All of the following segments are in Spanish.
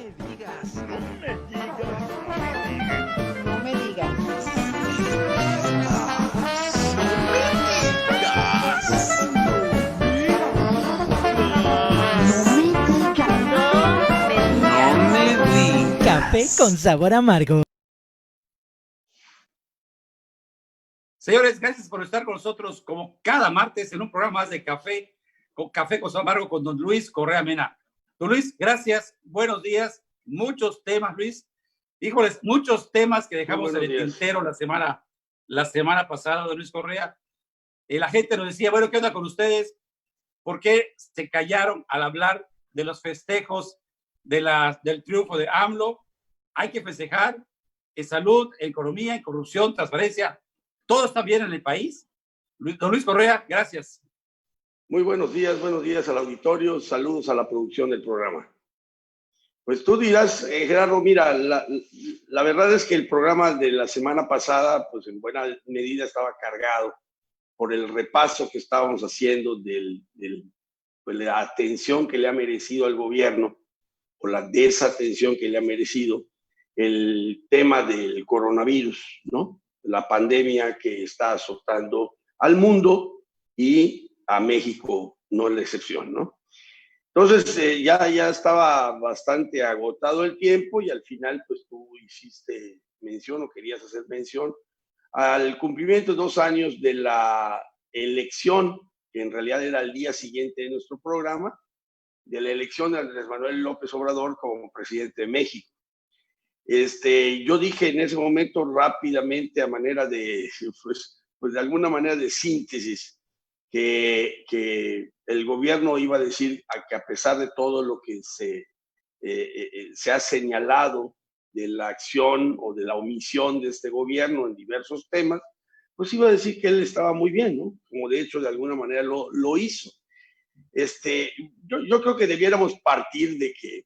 me digas. No me digas. No me digas. No me digas. Café con sabor amargo. Señores, gracias por estar con nosotros como cada martes en un programa más de Café con Sabor Amargo con don Luis Correa Mena. Don Luis, gracias, buenos días, muchos temas, Luis. Híjoles, muchos temas que dejamos en el tintero la semana pasada, don Luis Correa. La gente nos decía, bueno, ¿qué onda con ustedes? ¿Por qué se callaron al hablar de los festejos del triunfo de AMLO? Hay que festejar en salud, en economía, en corrupción, transparencia. ¿Todo está bien en el país? Don Luis Correa, gracias. Muy buenos días al auditorio, saludos a la producción del programa. Pues tú dirás, Gerardo, mira, la verdad es que el programa de la semana pasada, pues en buena medida estaba cargado por el repaso que estábamos haciendo pues, la atención que le ha merecido al gobierno, o la desatención que le ha merecido el tema del coronavirus, ¿no? La pandemia que está azotando al mundo y a México no es la excepción, ¿no? Entonces ya estaba bastante agotado el tiempo y al final pues tú hiciste mención o querías hacer mención al cumplimiento de 2 años de la elección, que en realidad era el día siguiente de nuestro programa, de la elección de Andrés Manuel López Obrador como presidente de México. Yo dije en ese momento rápidamente a manera de, pues de alguna manera de síntesis, que el gobierno iba a decir que a pesar de todo lo que se ha señalado de la acción o de la omisión de este gobierno en diversos temas, pues iba a decir que él estaba muy bien, ¿no? Como de hecho de alguna manera lo hizo. Yo creo que debiéramos partir de que,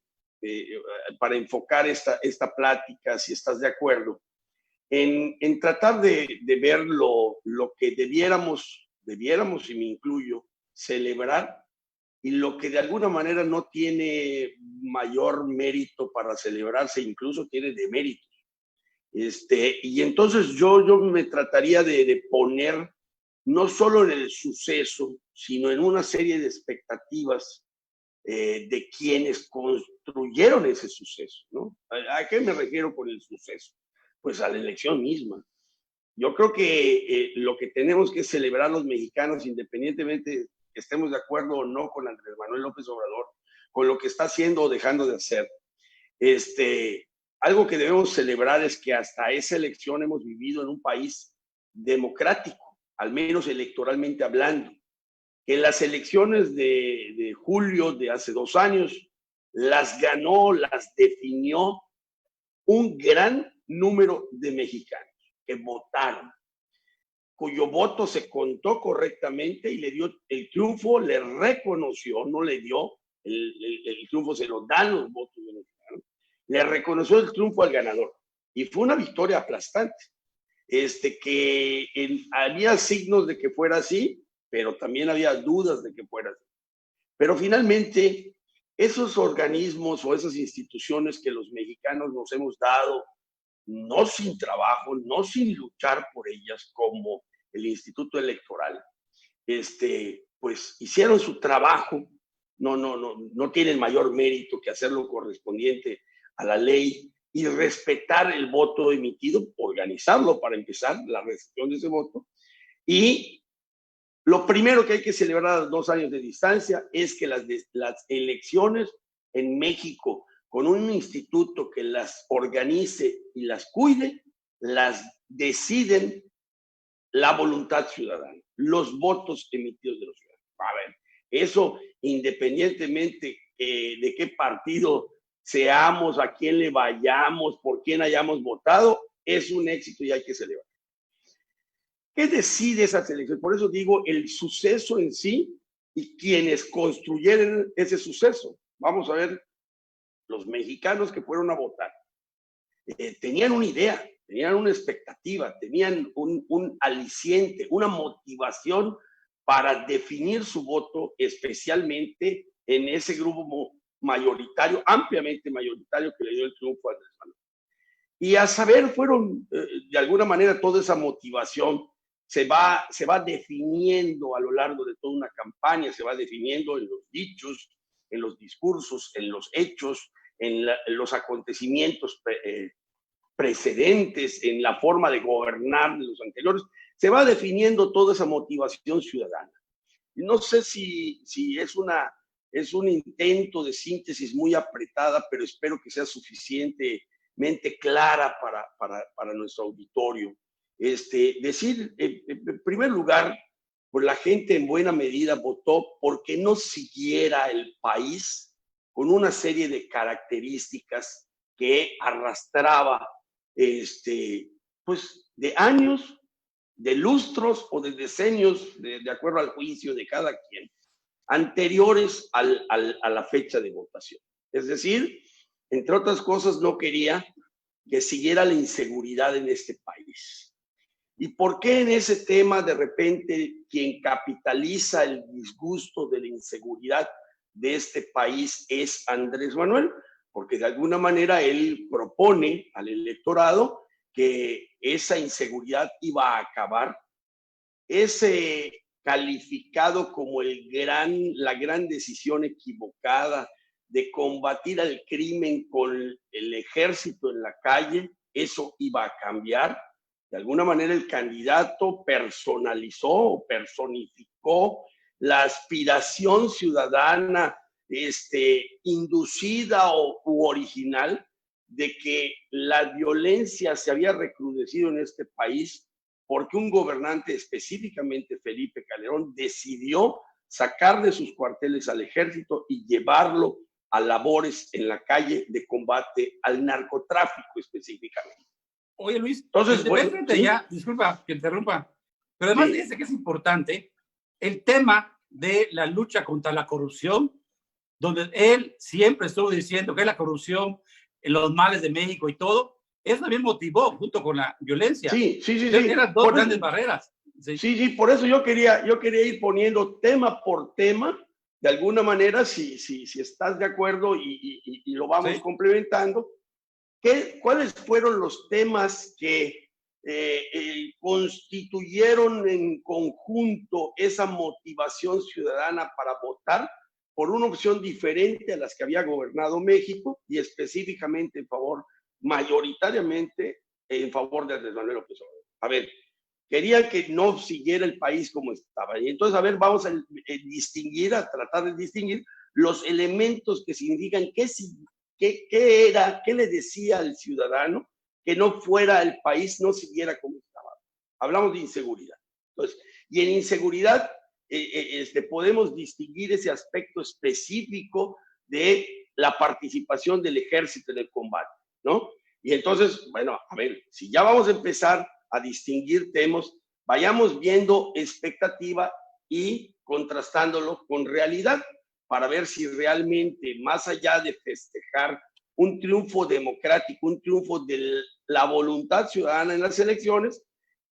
para enfocar esta plática, si estás de acuerdo, en tratar de ver lo que debiéramos, y me incluyo, celebrar, y lo que de alguna manera no tiene mayor mérito para celebrarse, incluso tiene deméritos. Y entonces yo me trataría de poner no solo en el suceso, sino en una serie de expectativas de quienes construyeron ese suceso, ¿no? ¿A qué me refiero con el suceso? Pues a la elección misma. Yo creo que lo que tenemos que celebrar los mexicanos, independientemente que estemos de acuerdo o no con Andrés Manuel López Obrador, con lo que está haciendo o dejando de hacer, algo que debemos celebrar es que hasta esa elección hemos vivido en un país democrático, al menos electoralmente hablando. Que las elecciones de julio de hace 2 años las ganó, las definió un gran número de mexicanos que votaron, cuyo voto se contó correctamente y le dio el triunfo, le reconoció, no le dio, el triunfo se lo dan los votos de mexicanos, le reconoció el triunfo al ganador y fue una victoria aplastante. Había signos de que fuera así, pero también había dudas de que fuera así. Pero finalmente, esos organismos o esas instituciones que los mexicanos nos hemos dado, no sin trabajo, no sin luchar por ellas, como el Instituto Electoral, pues hicieron su trabajo, no tienen mayor mérito que hacer lo correspondiente a la ley y respetar el voto emitido, organizarlo para empezar, la recepción de ese voto. Y lo primero que hay que celebrar a 2 años de distancia es que las elecciones en México, con un instituto que las organice y las cuide, las deciden la voluntad ciudadana, los votos emitidos de los ciudadanos. A ver, eso independientemente de qué partido seamos, a quién le vayamos, por quién hayamos votado, es un éxito y hay que celebrar. ¿Qué decide esa selección? Por eso digo el suceso en sí y quienes construyeron ese suceso. Vamos a ver, los mexicanos que fueron a votar tenían una idea, tenían una expectativa, tenían un aliciente, una motivación para definir su voto, especialmente en ese grupo mayoritario, ampliamente mayoritario, que le dio el triunfo a Andrés Manuel. Y a saber, fueron, de alguna manera, toda esa motivación se va definiendo a lo largo de toda una campaña, se va definiendo en los dichos, en los discursos, en los hechos, en los acontecimientos precedentes, en la forma de gobernar de los anteriores, se va definiendo toda esa motivación ciudadana. No sé si es un intento de síntesis muy apretada, pero espero que sea suficientemente clara para nuestro auditorio. Decir, en primer lugar, pues la gente en buena medida votó porque no siguiera el país con una serie de características que arrastraba pues de años, de lustros o de decenios, de acuerdo al juicio de cada quien, anteriores a la fecha de votación. Es decir, entre otras cosas, no quería que siguiera la inseguridad en este país. ¿Y por qué en ese tema de repente quien capitaliza el disgusto de la inseguridad de este país es Andrés Manuel? Porque de alguna manera él propone al electorado que esa inseguridad iba a acabar. Ese calificado como la gran decisión equivocada de combatir al crimen con el ejército en la calle, eso iba a cambiar. De alguna manera el candidato personalizó o personificó la aspiración ciudadana inducida u original de que la violencia se había recrudecido en este país porque un gobernante, específicamente Felipe Calderón, decidió sacar de sus cuarteles al ejército y llevarlo a labores en la calle de combate al narcotráfico específicamente. Oye, Luis, entonces, bueno, ¿sí? ya, disculpa que interrumpa, pero además dice que es importante el tema de la lucha contra la corrupción, donde él siempre estuvo diciendo que la corrupción, los males de México y todo, eso también motivó junto con la violencia. Sí. Eran dos grandes barreras. Sí, por eso yo quería ir poniendo tema por tema, de alguna manera, si estás de acuerdo y lo vamos complementando. ¿Cuáles fueron los temas que constituyeron en conjunto esa motivación ciudadana para votar por una opción diferente a las que había gobernado México y específicamente mayoritariamente en favor de Andrés Manuel López Obrador? A ver, querían que no siguiera el país como estaba. Y entonces, a ver, vamos a tratar de distinguir los elementos que significan qué le decía al ciudadano que no fuera el país, no siguiera como estaba. Hablamos de inseguridad. Entonces, y en inseguridad podemos distinguir ese aspecto específico de la participación del ejército en el combate, ¿no? Y entonces, bueno, a ver, si ya vamos a empezar a distinguir temas, vayamos viendo expectativa y contrastándolo con realidad para ver si realmente, más allá de festejar un triunfo democrático, un triunfo de la voluntad ciudadana en las elecciones,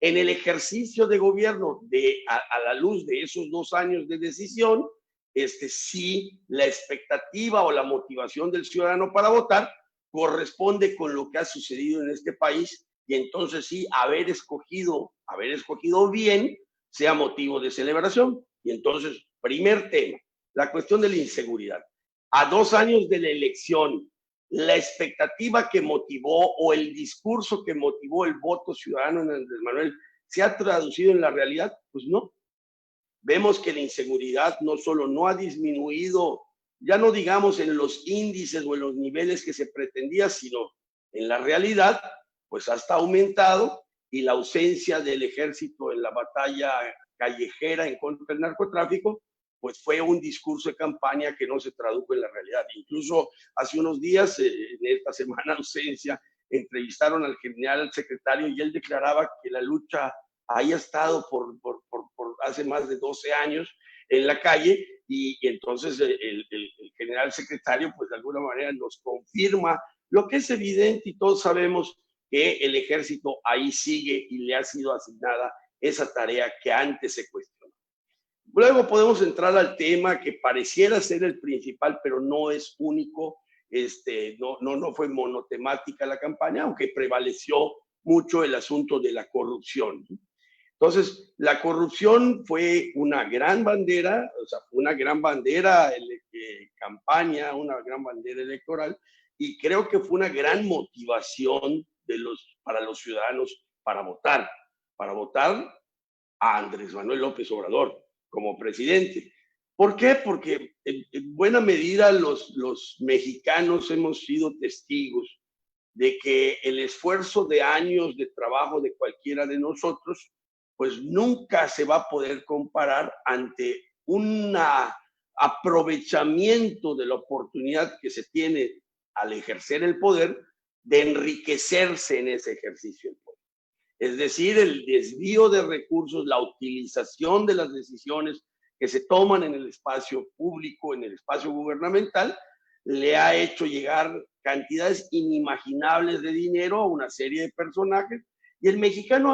en el ejercicio de gobierno a la luz de esos 2 años de decisión, si la expectativa o la motivación del ciudadano para votar corresponde con lo que ha sucedido en este país, y entonces sí, haber escogido bien sea motivo de celebración. Y entonces, primer tema, la cuestión de la inseguridad. A 2 años de la elección, la expectativa que motivó o el discurso que motivó el voto ciudadano en Andrés Manuel se ha traducido en la realidad. Pues no. Vemos que la inseguridad no solo no ha disminuido, ya no digamos en los índices o en los niveles que se pretendía, sino en la realidad, pues hasta aumentado, y la ausencia del ejército en la batalla callejera en contra del narcotráfico, pues fue un discurso de campaña que no se tradujo en la realidad. Incluso hace unos días, en esta semana de ausencia, entrevistaron al general secretario y él declaraba que la lucha había estado por hace más de 12 años en la calle, y entonces el general secretario, pues de alguna manera nos confirma lo que es evidente, y todos sabemos que el ejército ahí sigue y le ha sido asignada esa tarea que antes se cuestionó. Luego podemos entrar al tema que pareciera ser el principal, pero no es único. No fue monotemática la campaña, aunque prevaleció mucho el asunto de la corrupción. Entonces, la corrupción fue una gran bandera, o sea, una gran bandera campaña, una gran bandera electoral, y creo que fue una gran motivación para los ciudadanos para votar a Andrés Manuel López Obrador como presidente. ¿Por qué? Porque en buena medida los mexicanos hemos sido testigos de que el esfuerzo de años de trabajo de cualquiera de nosotros pues nunca se va a poder comparar ante un aprovechamiento de la oportunidad que se tiene al ejercer el poder de enriquecerse en ese ejercicio del poder. Es decir, el desvío de recursos, la utilización de las decisiones que se toman en el espacio público, en el espacio gubernamental, le ha hecho llegar cantidades inimaginables de dinero a una serie de personajes, y el mexicano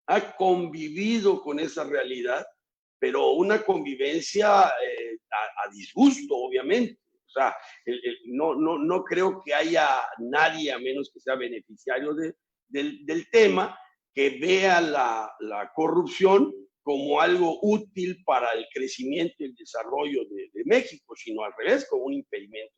ha convivido con esa realidad, pero una convivencia a disgusto, obviamente. O sea, no creo que haya nadie, a menos que sea beneficiario del tema, que vea la corrupción como algo útil para el crecimiento y el desarrollo de México, sino al revés, como un impedimento.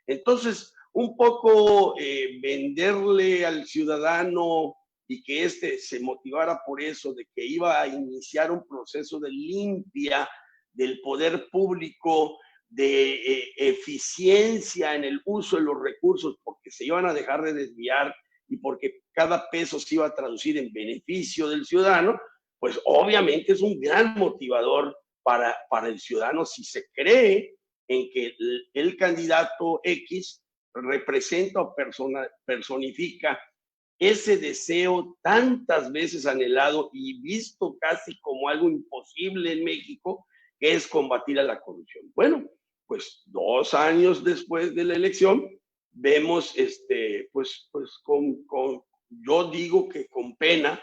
Entonces, un poco venderle al ciudadano y que éste se motivara por eso, de que iba a iniciar un proceso de limpia del poder público, de eficiencia en el uso de los recursos, porque se iban a dejar de desviar y porque cada peso se iba a traducir en beneficio del ciudadano, pues obviamente es un gran motivador para el ciudadano si se cree en que el candidato X representa o personifica ese deseo tantas veces anhelado y visto casi como algo imposible en México, que es combatir a la corrupción. Bueno, pues 2 años después de la elección, vemos, yo digo que con pena,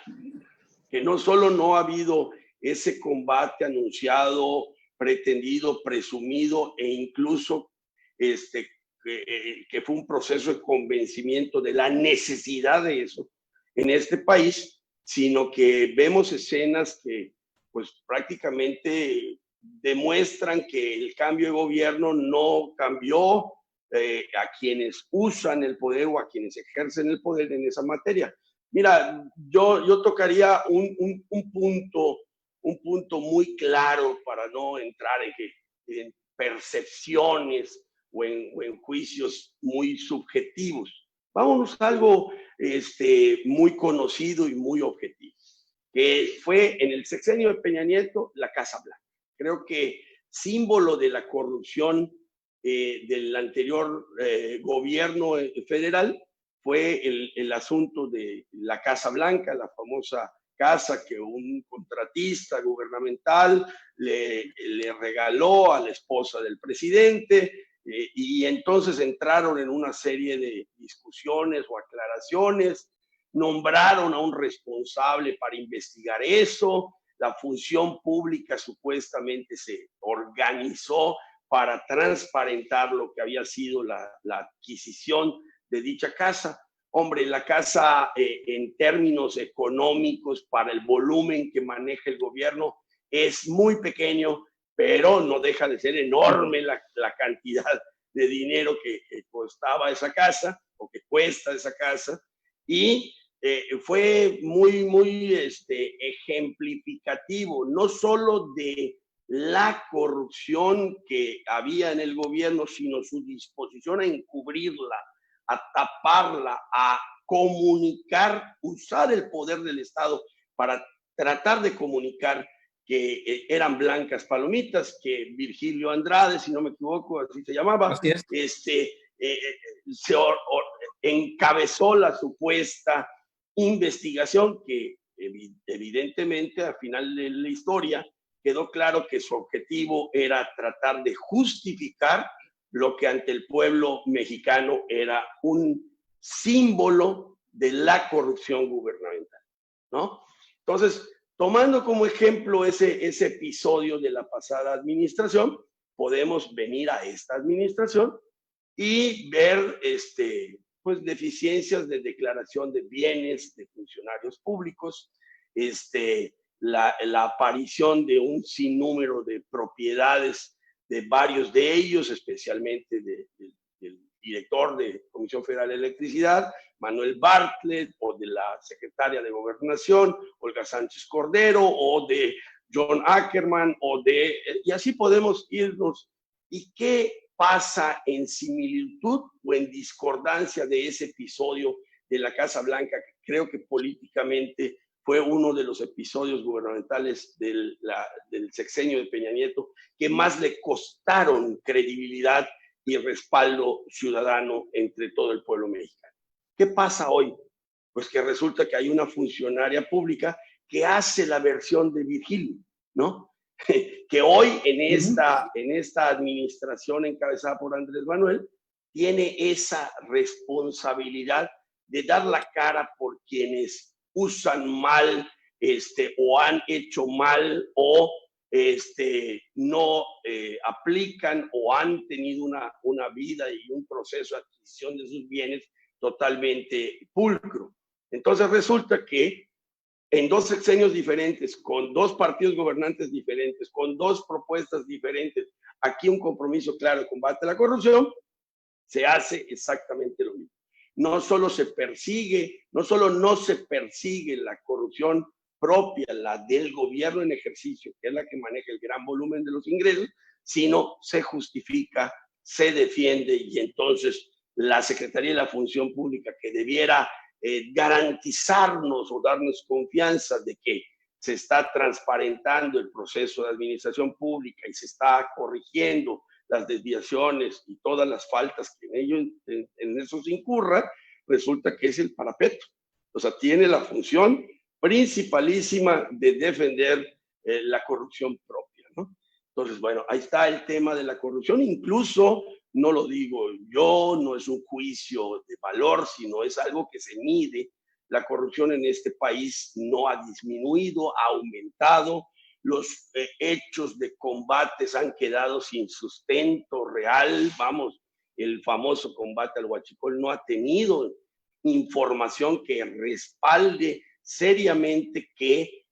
que no solo no ha habido ese combate anunciado, pretendido, presumido e incluso que fue un proceso de convencimiento de la necesidad de eso en este país, sino que vemos escenas que pues prácticamente demuestran que el cambio de gobierno no cambió a quienes usan el poder o a quienes ejercen el poder en esa materia. Mira, yo tocaría un punto muy claro para no entrar en percepciones o en juicios muy subjetivos. Vámonos a algo muy conocido y muy objetivo, que fue en el sexenio de Peña Nieto, la Casa Blanca. Creo que símbolo de la corrupción del anterior gobierno federal fue el asunto de la Casa Blanca, la famosa casa que un contratista gubernamental le regaló a la esposa del presidente, y entonces entraron en una serie de discusiones o aclaraciones, nombraron a un responsable para investigar eso, la función pública supuestamente se organizó para transparentar lo que había sido la adquisición de dicha casa. Hombre, la casa en términos económicos para el volumen que maneja el gobierno es muy pequeño, pero no deja de ser enorme la cantidad de dinero que costaba esa casa o que cuesta esa casa, y fue muy ejemplificativo, no solo de la corrupción que había en el gobierno, sino su disposición a encubrirla, a taparla, a comunicar, usar el poder del Estado para tratar de comunicar que eran blancas palomitas, que Virgilio Andrade, si no me equivoco, así se llamaba, encabezó la supuesta investigación que evidentemente al final de la historia quedó claro que su objetivo era tratar de justificar lo que ante el pueblo mexicano era un símbolo de la corrupción gubernamental, ¿no? Entonces, tomando como ejemplo ese episodio de la pasada administración, podemos venir a esta administración y ver pues, deficiencias de declaración de bienes de funcionarios públicos, la aparición de un sinnúmero de propiedades de varios de ellos, especialmente del director de Comisión Federal de Electricidad, Manuel Bartlett, o de la secretaria de Gobernación, Olga Sánchez Cordero, o de John Ackerman, y así podemos irnos. ¿Y qué pasa en similitud o en discordancia de ese episodio de la Casa Blanca, que creo que políticamente fue uno de los episodios gubernamentales del sexenio de Peña Nieto que más le costaron credibilidad y respaldo ciudadano entre todo el pueblo mexicano? ¿Qué pasa hoy? Pues que resulta que hay una funcionaria pública que hace la versión de Virgilio, ¿no? Que hoy en esta administración encabezada por Andrés Manuel tiene esa responsabilidad de dar la cara por quienes usan mal o han hecho mal o no aplican o han tenido una vida y un proceso de adquisición de sus bienes totalmente pulcro. Entonces resulta que en dos sexenios diferentes, con dos partidos gobernantes diferentes, con dos propuestas diferentes, aquí un compromiso claro de combate a la corrupción, se hace exactamente lo mismo. No solo no se persigue la corrupción propia, la del gobierno en ejercicio, que es la que maneja el gran volumen de los ingresos, sino se justifica, se defiende, y entonces la Secretaría de la Función Pública, que debiera garantizarnos o darnos confianza de que se está transparentando el proceso de administración pública y se está corrigiendo las desviaciones y todas las faltas que en eso se incurra, resulta que es el parapeto. O sea, tiene la función principalísima de defender la corrupción propia, ¿no? Entonces, bueno, ahí está el tema de la corrupción. Incluso, no lo digo yo, no es un juicio de valor, sino es algo que se mide. La corrupción en este país no ha disminuido, ha aumentado. Los hechos de combates han quedado sin sustento real. Vamos, el famoso combate al huachicol no ha tenido información que respalde seriamente que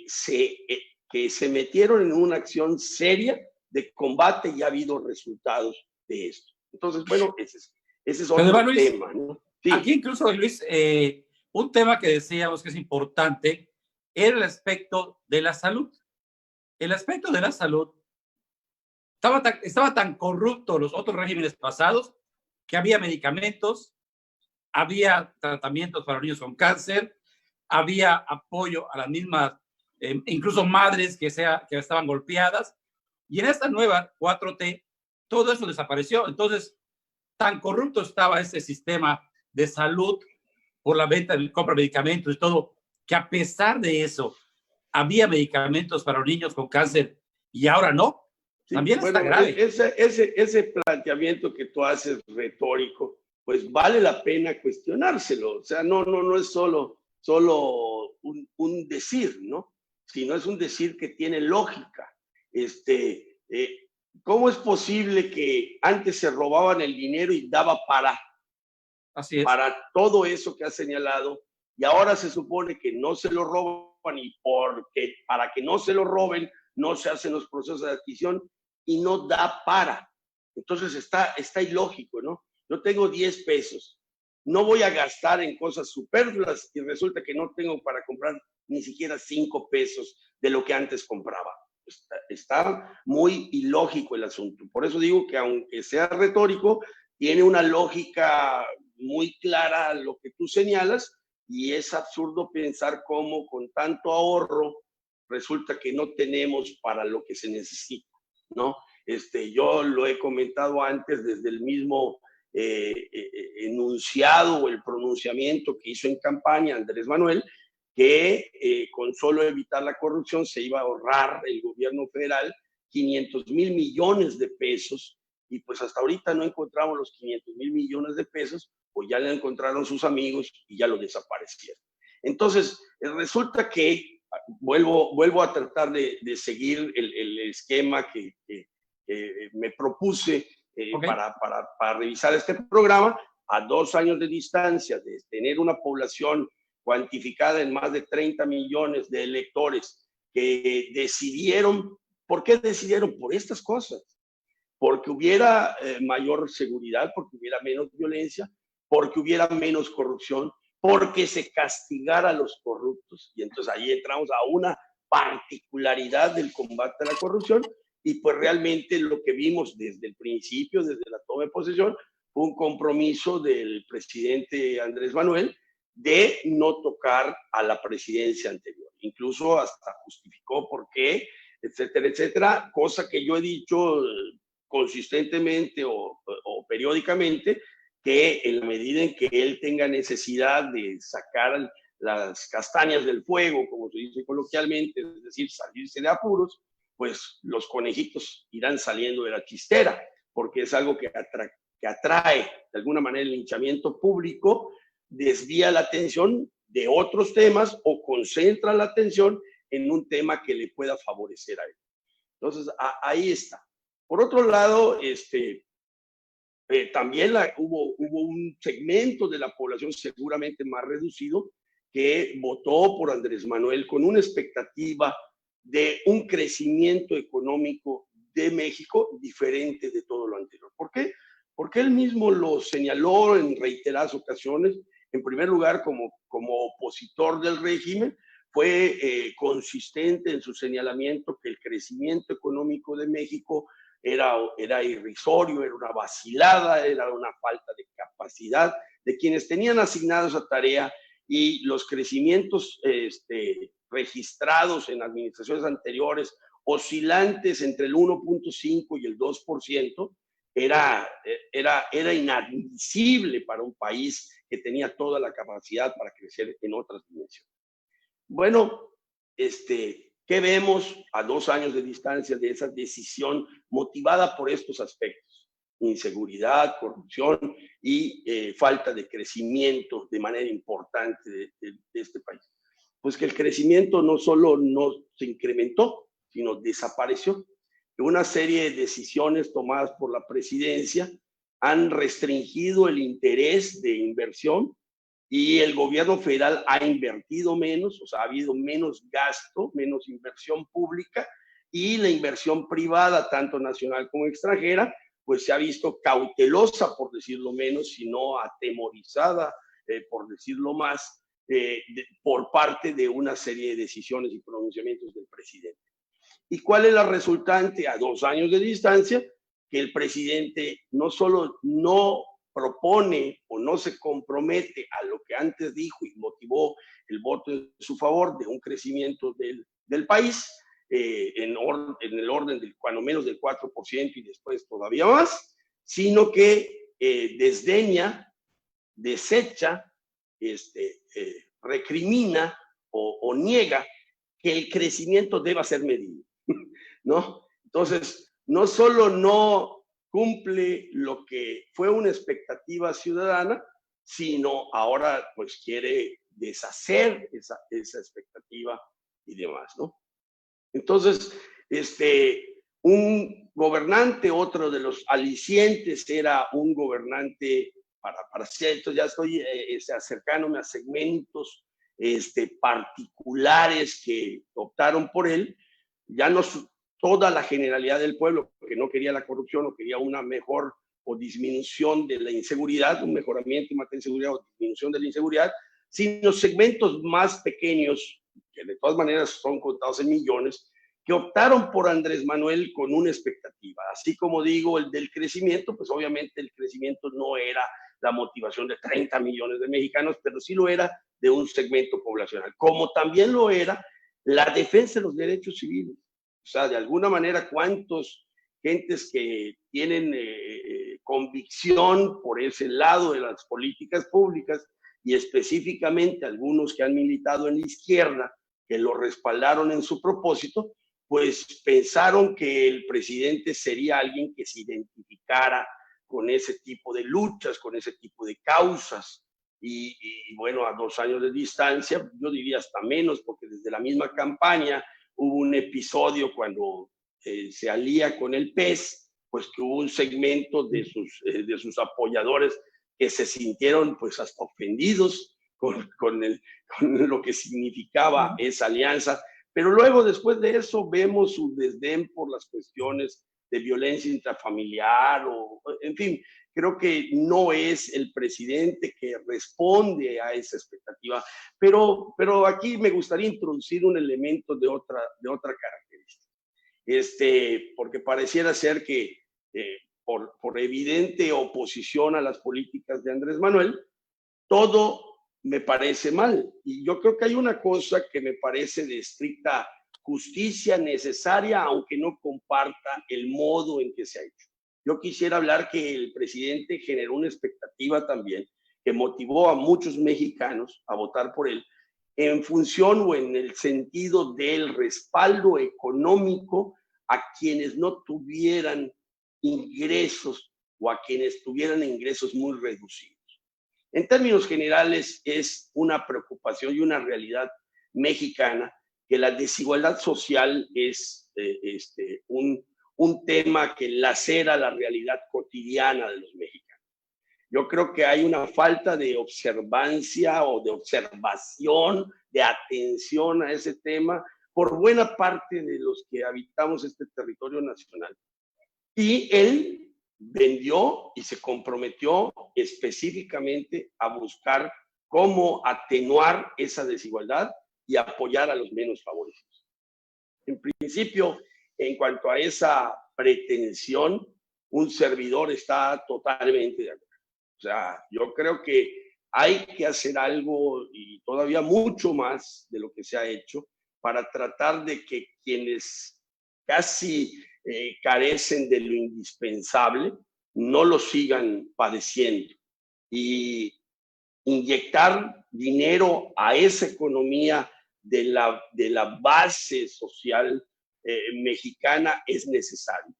se metieron en una acción seria de combate y ha habido resultados de esto. Entonces, bueno, ese es otro Luis, tema, ¿no? Sí. Aquí incluso, Luis, un tema que decíamos que es importante era el aspecto de la salud. El aspecto de la salud estaba tan corrupto los otros regímenes pasados que había medicamentos, había tratamientos para niños con cáncer, había apoyo a las mismas, incluso madres que estaban golpeadas, y en esta nueva 4T todo eso desapareció. Entonces, tan corrupto estaba ese sistema de salud por la venta, el compra de medicamentos y todo, que a pesar de eso, había medicamentos para los niños con cáncer y ahora no. Sí, también bueno, está grave. Ese planteamiento que tú haces retórico, pues vale la pena cuestionárselo. O sea, no es solo un decir, ¿no? Sino es un decir que tiene lógica. ¿Cómo es posible que antes se robaban el dinero y daba para todo eso que has señalado, y ahora se supone que no se lo roban, y porque para que no se lo roben no se hacen los procesos de adquisición y no da para? Entonces está ilógico, ¿no? Yo tengo 10 pesos, no voy a gastar en cosas superfluas y resulta que no tengo para comprar ni siquiera 5 pesos de lo que antes compraba. Está muy ilógico el asunto. Por eso digo que aunque sea retórico, tiene una lógica muy clara lo que tú señalas, y es absurdo pensar cómo con tanto ahorro resulta que no tenemos para lo que se necesita, ¿no? Yo lo he comentado antes desde el mismo enunciado o el pronunciamiento que hizo en campaña Andrés Manuel, que con solo evitar la corrupción se iba a ahorrar el gobierno federal 500,000 millones de pesos, y pues hasta ahorita no encontramos los 500,000 millones de pesos, o ya lo encontraron sus amigos y ya lo desaparecieron. Entonces, resulta que vuelvo a tratar de seguir el esquema que me propuse Ok. para revisar este programa a 2 años de distancia, de tener una población cuantificada en más de 30 millones de electores que decidieron. ¿Por qué decidieron? Por estas cosas. Porque hubiera mayor seguridad, porque hubiera menos violencia, porque hubiera menos corrupción, porque se castigara a los corruptos. Y entonces ahí entramos a una particularidad del combate a la corrupción, y pues realmente lo que vimos desde el principio, desde la toma de posesión, fue un compromiso del presidente Andrés Manuel de no tocar a la presidencia anterior. Incluso hasta justificó por qué, etcétera, etcétera, cosa que yo he dicho consistentemente o periódicamente, que en la medida en que él tenga necesidad de sacar las castañas del fuego, como se dice coloquialmente, es decir, salirse de apuros, pues los conejitos irán saliendo de la chistera, porque es algo que atrae de alguna manera el linchamiento público, desvía la atención de otros temas o concentra la atención en un tema que le pueda favorecer a él. Entonces, ahí está. Por otro lado, también hubo un segmento de la población seguramente más reducido que votó por Andrés Manuel con una expectativa de un crecimiento económico de México diferente de todo lo anterior. ¿Por qué? Porque él mismo lo señaló en reiteradas ocasiones. En primer lugar, como opositor del régimen, fue consistente en su señalamiento que el crecimiento económico de México era irrisorio, era una vacilada, era una falta de capacidad de quienes tenían asignada esa tarea, y los crecimientos registrados en administraciones anteriores, oscilantes entre el 1.5 y el 2%, era inadmisible para un país que tenía toda la capacidad para crecer en otras dimensiones. Bueno, ¿qué vemos a 2 años de distancia de esa decisión motivada por estos aspectos? Inseguridad, corrupción y falta de crecimiento de manera importante de este país. Pues que el crecimiento no solo no se incrementó, sino desapareció. Una serie de decisiones tomadas por la presidencia han restringido el interés de inversión, y el gobierno federal ha invertido menos, o sea, ha habido menos gasto, menos inversión pública, y la inversión privada, tanto nacional como extranjera, pues se ha visto cautelosa, por decirlo menos, sino atemorizada, por decirlo más, por parte de una serie de decisiones y pronunciamientos del presidente. ¿Y cuál es la resultante a 2 años de distancia? Que el presidente no solo no propone o no se compromete a lo que antes dijo y motivó el voto en su favor de un crecimiento del país en el orden del cuando menos del 4% y después todavía más, sino que desdeña, desecha, recrimina o niega que el crecimiento deba ser medido, ¿no? Entonces, no solo no cumple lo que fue una expectativa ciudadana, sino ahora pues quiere deshacer esa expectativa y demás, ¿no? Entonces, un gobernante, otro de los alicientes era un gobernante para cierto, ya estoy acercándome a segmentos particulares que optaron por él, ya no toda la generalidad del pueblo, que no quería la corrupción o quería una mejor o disminución de la inseguridad, un mejoramiento en materia de seguridad o disminución de la inseguridad, sino segmentos más pequeños, que de todas maneras son contados en millones, que optaron por Andrés Manuel con una expectativa. Así como digo, el del crecimiento, pues obviamente el crecimiento no era la motivación de 30 millones de mexicanos, pero sí lo era de un segmento poblacional, como también lo era la defensa de los derechos civiles. O sea, de alguna manera, ¿cuántos gentes que tienen convicción por ese lado de las políticas públicas, y específicamente algunos que han militado en la izquierda, que lo respaldaron en su propósito, pues pensaron que el presidente sería alguien que se identificara con ese tipo de luchas, con ese tipo de causas, y bueno, a 2 años de distancia, yo diría hasta menos, porque desde la misma campaña hubo un episodio cuando se alía con el PES, pues que hubo un segmento de sus apoyadores que se sintieron pues hasta ofendidos con lo que significaba esa alianza. Pero luego, después de eso, vemos su desdén por las cuestiones de violencia intrafamiliar, en fin, creo que no es el presidente que responde a esa expectativa. Pero aquí me gustaría introducir un elemento de otra característica. Porque pareciera ser que por evidente oposición a las políticas de Andrés Manuel, todo me parece mal. Y yo creo que hay una cosa que me parece de estricta justicia necesaria, aunque no comparta el modo en que se ha hecho. Yo quisiera hablar que el presidente generó una expectativa también que motivó a muchos mexicanos a votar por él en función o en el sentido del respaldo económico a quienes no tuvieran ingresos o a quienes tuvieran ingresos muy reducidos. En términos generales, es una preocupación y una realidad mexicana que la desigualdad social es un tema que lacera la realidad cotidiana de los mexicanos. Yo creo que hay una falta de observancia o de observación, de atención a ese tema por buena parte de los que habitamos este territorio nacional. Y él vendió y se comprometió específicamente a buscar cómo atenuar esa desigualdad y apoyar a los menos favorecidos. En principio, en cuanto a esa pretensión, un servidor está totalmente de acuerdo. O sea, yo creo que hay que hacer algo y todavía mucho más de lo que se ha hecho para tratar de que quienes casi carecen de lo indispensable no lo sigan padeciendo y inyectar dinero a esa economía de la base social mexicana es necesario.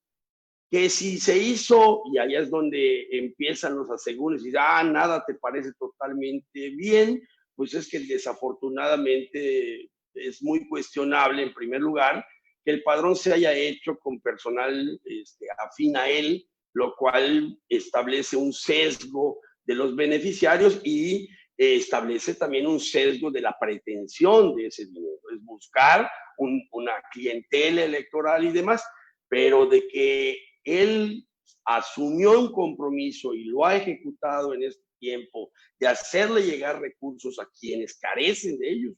Que si se hizo, y allá es donde empiezan los asegúnes, y nada te parece totalmente bien, pues es que desafortunadamente es muy cuestionable, en primer lugar, que el padrón se haya hecho con personal afín a él, lo cual establece un sesgo de los beneficiarios y establece también un sesgo de la pretensión de ese dinero. Es buscar una clientela electoral y demás, pero de que él asumió un compromiso y lo ha ejecutado en este tiempo de hacerle llegar recursos a quienes carecen de ellos,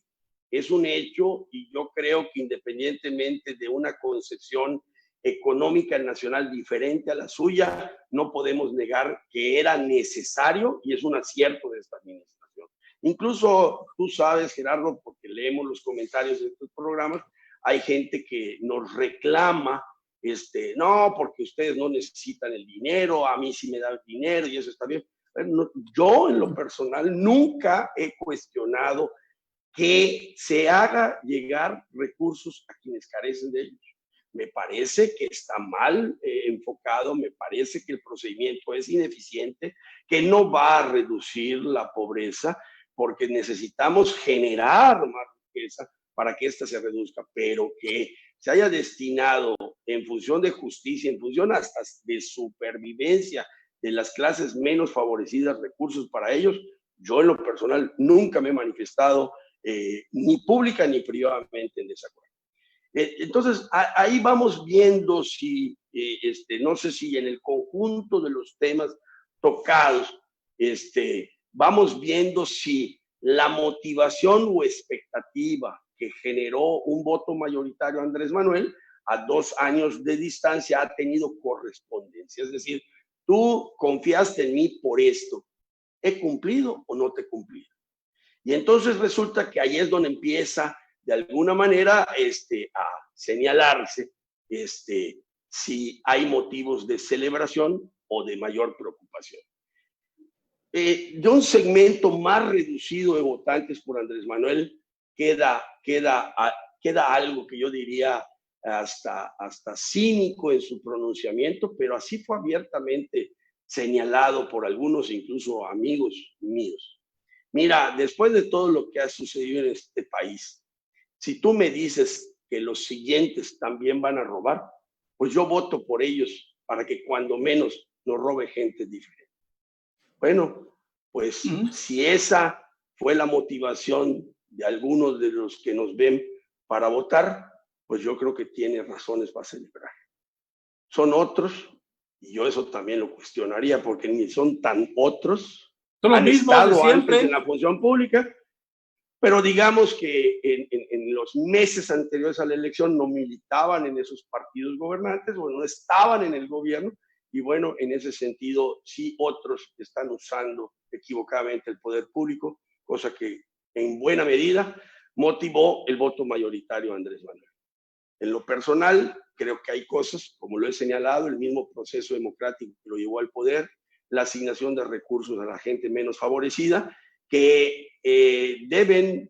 es un hecho, y yo creo que independientemente de una concepción económica nacional diferente a la suya, no podemos negar que era necesario y es un acierto de esta administración. Incluso tú sabes, Gerardo, porque leemos los comentarios de estos programas, hay gente que nos reclama, no, porque ustedes no necesitan el dinero, a mí sí me da el dinero y eso está bien. Bueno, yo en lo personal nunca he cuestionado que se haga llegar recursos a quienes carecen de ellos. Me parece que está mal enfocado, me parece que el procedimiento es ineficiente, que no va a reducir la pobreza, porque necesitamos generar más riqueza para que ésta se reduzca, pero que se haya destinado en función de justicia, en función hasta de supervivencia de las clases menos favorecidas, recursos para ellos, yo en lo personal nunca me he manifestado ni pública ni privadamente en desacuerdo. Entonces, ahí vamos viendo si, no sé si en el conjunto de los temas tocados, vamos viendo si la motivación o expectativa que generó un voto mayoritario a Andrés Manuel a 2 años de distancia ha tenido correspondencia. Es decir, tú confiaste en mí por esto. ¿He cumplido o no te he cumplido? Y entonces resulta que ahí es donde empieza de alguna manera a señalarse si hay motivos de celebración o de mayor preocupación. De un segmento más reducido de votantes por Andrés Manuel queda algo que yo diría hasta cínico en su pronunciamiento, pero así fue abiertamente señalado por algunos, incluso amigos míos. Mira, después de todo lo que ha sucedido en este país, si tú me dices que los siguientes también van a robar, pues yo voto por ellos para que cuando menos nos robe gente diferente. Bueno, pues si esa fue la motivación de algunos de los que nos ven para votar, pues yo creo que tiene razones para celebrar. Son otros, y yo eso también lo cuestionaría, porque ni son tan otros, son los han mismos de estado siempre antes en la función pública, pero digamos que en los meses anteriores a la elección no militaban en esos partidos gobernantes o no estaban en el gobierno, y bueno, en ese sentido sí otros están usando equivocadamente el poder público, cosa que en buena medida motivó el voto mayoritario a Andrés Manuel. En lo personal, creo que hay cosas, como lo he señalado, el mismo proceso democrático que lo llevó al poder, la asignación de recursos a la gente menos favorecida, que deben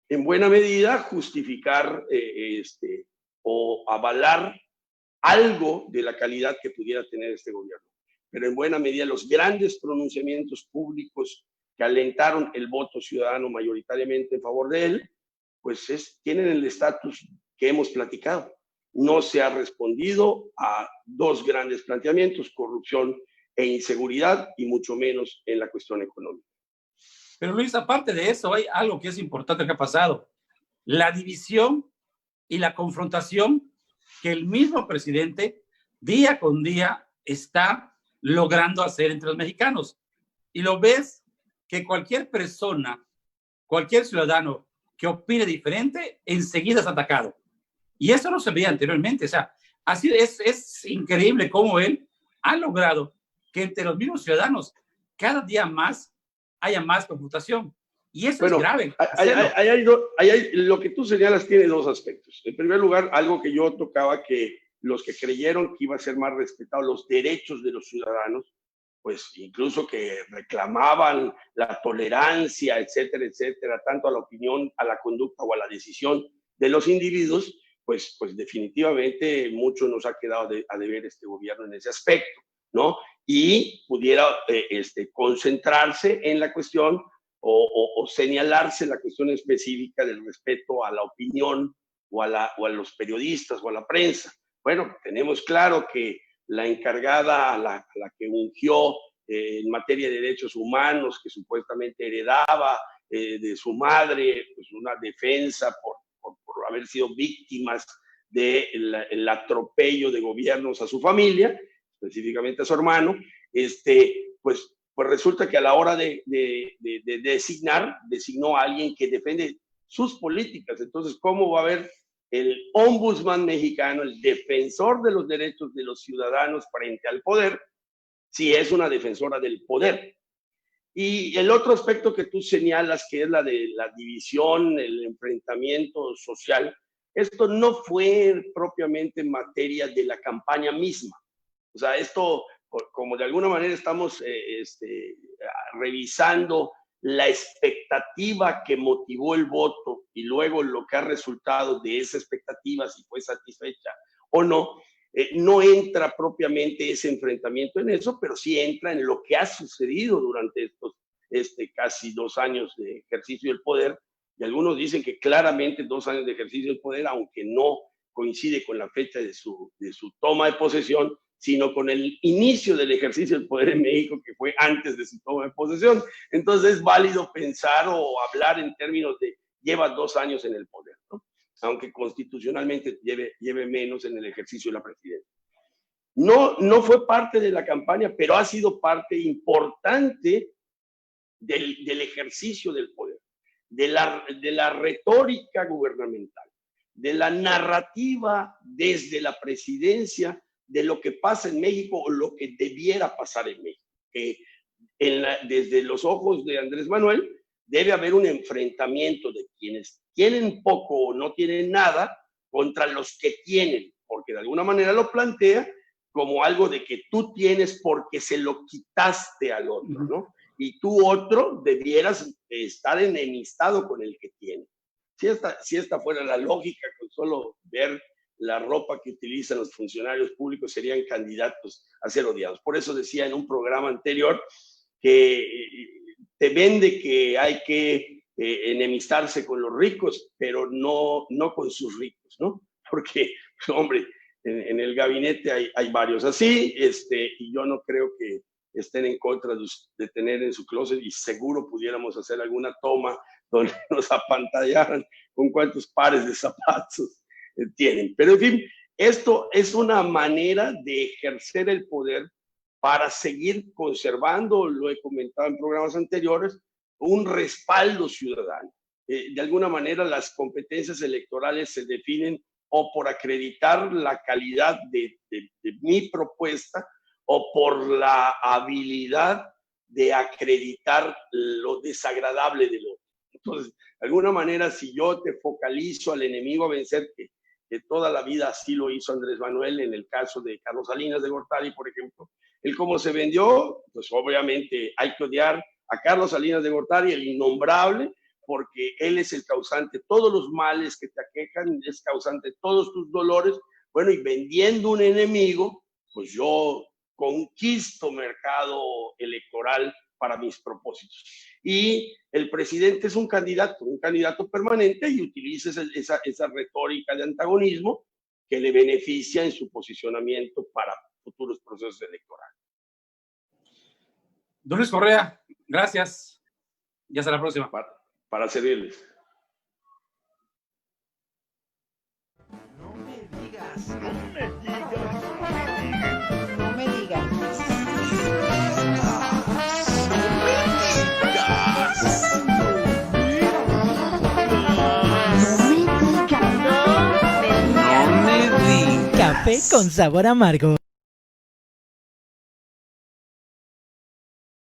en buena medida justificar o avalar algo de la calidad que pudiera tener este gobierno. Pero en buena medida los grandes pronunciamientos públicos que alentaron el voto ciudadano mayoritariamente en favor de él, pues tienen el estatus que hemos platicado. No se ha respondido a dos grandes planteamientos, corrupción e inseguridad, y mucho menos en la cuestión económica. Pero Luis, aparte de eso, hay algo que es importante que ha pasado. La división y la confrontación que el mismo presidente día con día está logrando hacer entre los mexicanos. Y lo ves que cualquier persona, cualquier ciudadano que opine diferente, enseguida es atacado. Y eso no se veía anteriormente. O sea, así es increíble cómo él ha logrado que entre los mismos ciudadanos cada día más haya más confrontación. Y eso es grave. Lo que tú señalas tiene dos aspectos. En primer lugar, algo que yo tocaba, que los que creyeron que iba a ser más respetados los derechos de los ciudadanos, pues incluso que reclamaban la tolerancia, etcétera, etcétera, tanto a la opinión, a la conducta o a la decisión de los individuos, pues definitivamente mucho nos ha quedado a deber este gobierno en ese aspecto, ¿no? Y pudiera concentrarse en la cuestión o señalarse la cuestión específica del respeto a la opinión o a los periodistas o a la prensa. Bueno, tenemos claro que la encargada, la que ungió en materia de derechos humanos, que supuestamente heredaba de su madre, pues una defensa por haber sido víctimas del atropello de gobiernos a su familia, específicamente a su hermano, pues resulta que a la hora de designar, designó a alguien que defiende sus políticas. Entonces, ¿cómo va a haber el ombudsman mexicano, el defensor de los derechos de los ciudadanos frente al poder, si es una defensora del poder? Y el otro aspecto que tú señalas, que es la de la división, el enfrentamiento social, esto no fue propiamente materia de la campaña misma. O sea, esto, como de alguna manera estamos revisando la expectativa que motivó el voto y luego lo que ha resultado de esa expectativa, si fue satisfecha o no, no entra propiamente ese enfrentamiento en eso, pero sí entra en lo que ha sucedido durante estos casi 2 años de ejercicio del poder. Y algunos dicen que claramente 2 años de ejercicio del poder, aunque no coincide con la fecha de su toma de posesión, sino con el inicio del ejercicio del poder en México, que fue antes de su toma de posesión. Entonces es válido pensar o hablar en términos de lleva 2 años en el poder, ¿no? Aunque constitucionalmente lleve menos en el ejercicio de la presidencia. No fue parte de la campaña, pero ha sido parte importante del ejercicio del poder, de la retórica gubernamental, de la narrativa desde la presidencia de lo que pasa en México o lo que debiera pasar en México. Que desde los ojos de Andrés Manuel debe haber un enfrentamiento de quienes tienen poco o no tienen nada contra los que tienen, porque de alguna manera lo plantea como algo de que tú tienes porque se lo quitaste al otro, ¿no? Y tú otro debieras estar enemistado con el que tiene. Si esta fuera la lógica, con solo ver la ropa que utilizan los funcionarios públicos, serían candidatos a ser odiados. Por eso decía en un programa anterior que te vende que hay que enemistarse con los ricos, pero no con sus ricos, ¿no? Porque, hombre, en el gabinete hay varios así, y yo no creo que estén en contra de tener en su closet, y seguro pudiéramos hacer alguna toma donde nos apantallaran con cuántos pares de zapatos tienen. Pero en fin, esto es una manera de ejercer el poder para seguir conservando, lo he comentado en programas anteriores, un respaldo ciudadano. De alguna manera las competencias electorales se definen o por acreditar la calidad de mi propuesta o por la habilidad de acreditar lo desagradable del otro. Entonces, de alguna manera, si yo te focalizo al enemigo a vencer, que toda la vida así lo hizo Andrés Manuel en el caso de Carlos Salinas de Gortari, por ejemplo, él cómo se vendió, pues obviamente hay que odiar a Carlos Salinas de Gortari, el innombrable, porque él es el causante de todos los males que te aquejan, es causante de todos tus dolores. Bueno, y vendiendo un enemigo, pues yo conquisto mercado electoral para mis propósitos. Y el presidente es un candidato permanente, y utiliza esa retórica de antagonismo que le beneficia en su posicionamiento para futuros procesos electorales. Don Luis Correa, gracias. Y hasta la próxima. Para servirles. No me digas. No me digas. No me digas. Café con sabor amargo.